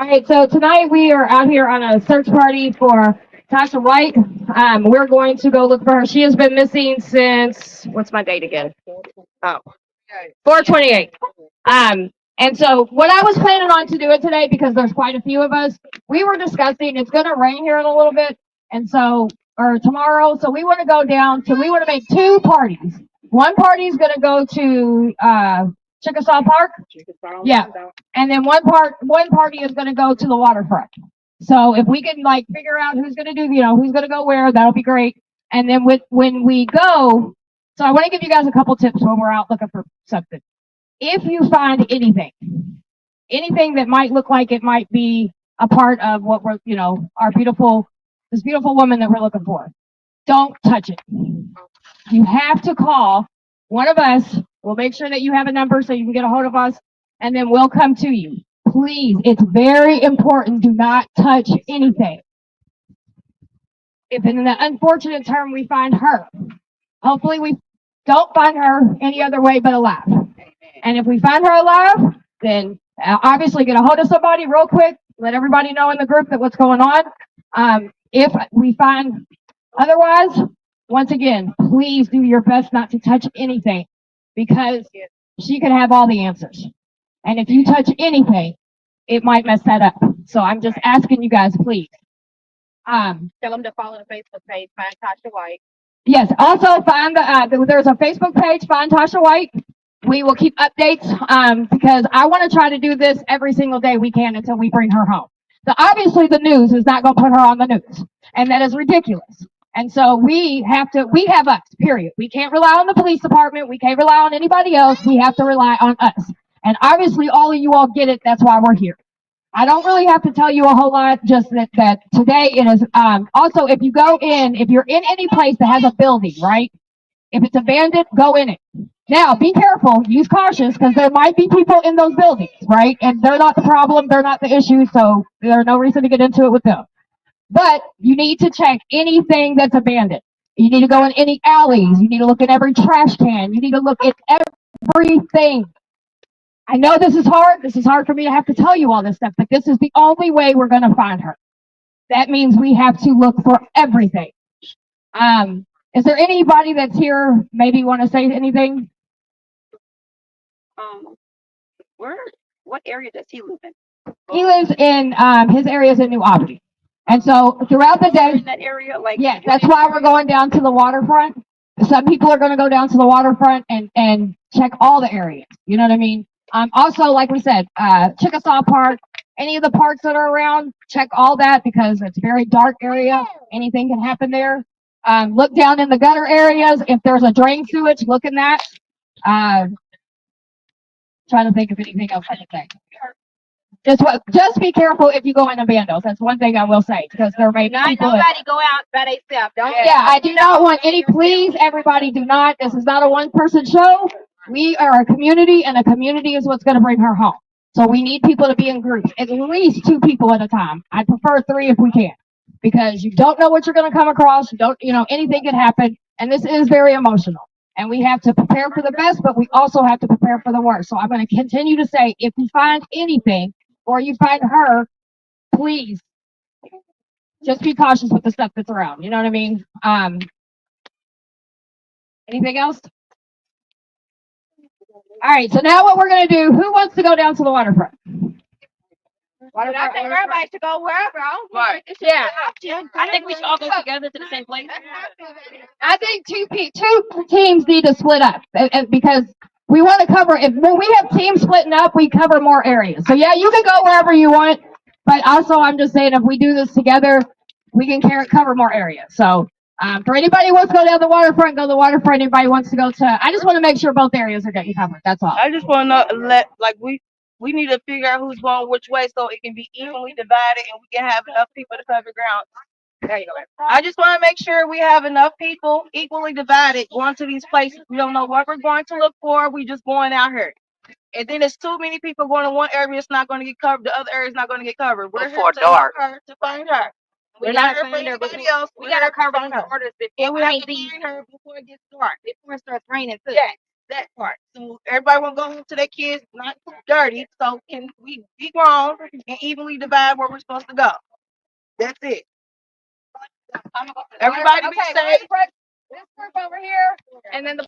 All right, so tonight we are out here on a search party for Tasha White. We're going to go look for her. She has been missing since, what's my date again? Oh, 428. And so what I was planning on to do it today, because there's quite a few of us, we were discussing, it's going to rain here in a little bit, and so, or tomorrow, so we want to go down to, we want to make two parties. One party is going to go to, Chickasaw Park. Yeah. And then one party is going to go to the waterfront. So if we can like figure out who's going to do, who's going to go where, that'll be great. And then when we go, so I want to give you guys a couple tips when we're out looking for something. If you find anything that might look like it might be a part of what we're, this beautiful woman that we're looking for, don't touch it. You have to call one of us. We'll make sure that you have a number so you can get a hold of us, and then we'll come to you. Please, it's very important. Do not touch anything. If in the unfortunate term we find her, hopefully we don't find her any other way but alive. And if we find her alive, then obviously get a hold of somebody real quick. Let everybody know in the group that what's going on. If we find otherwise, once again, please do your best not to touch anything, because she could have all the answers. And if you touch anything, it might mess that up. So I'm just asking you guys, please. Tell them to follow the Facebook page, Find Tasha White. Yes, also find there's a Facebook page, Find Tasha White. We will keep updates because I want to try to do this every single day we can until we bring her home. So obviously the news is not going to put her on the news, and that is ridiculous. And so we have us, period. We can't rely on the police department. We can't rely on anybody else. We have to rely on us. And obviously all of you all get it. That's why we're here. I don't really have to tell you a whole lot, just that today it is, also if you're in any place that has a building, right? If it's abandoned, go in it. Now, be careful, use caution, because there might be people in those buildings, right? And they're not the problem, they're not the issue, so there's no reason to get into it with them. But you need to check anything that's abandoned. You need to go in any alleys. You need to look at every trash can. You need to look at everything. I know this is hard. This is hard for me to have to tell you all this stuff, but this is the only way we're going to find her. That means we have to look for everything. Is there anybody that's here maybe want to say anything? What area does he live in? He lives in, his area is in New Albany. And so throughout the day, in that area, yeah, that's why we're going down to the waterfront. Some people are going to go down to the waterfront and check all the areas. You know what I mean? Also, like we said, Chickasaw Park, any of the parks that are around, check all that because it's a very dark area. Anything can happen there. Look down in the gutter areas. If there's a drain sewage, look in that. Trying to think of anything else I can say. Just be careful if you go into Vandals. That's one thing I will say, because there may be people. Nobody go out by themselves. Yeah, I do not want any. Please, everybody, do not. This is not a one-person show. We are a community, and a community is what's going to bring her home. So we need people to be in groups, at least 2 people at a time. I prefer 3 if we can, because you don't know what you're going to come across. You don't, anything can happen, and this is very emotional. And we have to prepare for the best, but we also have to prepare for the worst. So I'm going to continue to say, if you find anything or you find her, please just be cautious with the stuff that's around. You know what I mean? Anything else? All right, so now what we're going to do, who wants to go down to the waterfront? I think everybody should go wherever. Right. Yeah. I think we should all go together to the same place. I think two teams need to split up because we want to cover. When we have teams splitting up, we cover more areas. So yeah, you can go wherever you want, but also I'm just saying if we do this together, we can cover more areas. So for anybody who wants to go down the waterfront, go to the waterfront. Anybody wants to go to, I just want to make sure both areas are getting covered. That's all. I just want to we need to figure out who's going which way so it can be evenly divided and we can have enough people to cover ground. There you go. I just want to make sure we have enough people equally divided going to these places. We don't know what we're going to look for. We just going out here. And then there's too many people going to one area. It's not going to get covered. The other area is not going to get covered. We're here to help her to find her. We're not here for anybody else. We got to cover the orders and we have to find find her before it gets dark. before it starts raining too. Yeah. That part. So everybody want to go home to their kids, not dirty. So can we be grown and evenly divide where we're supposed to go? That's it. Everybody be safe. This group over here, and then the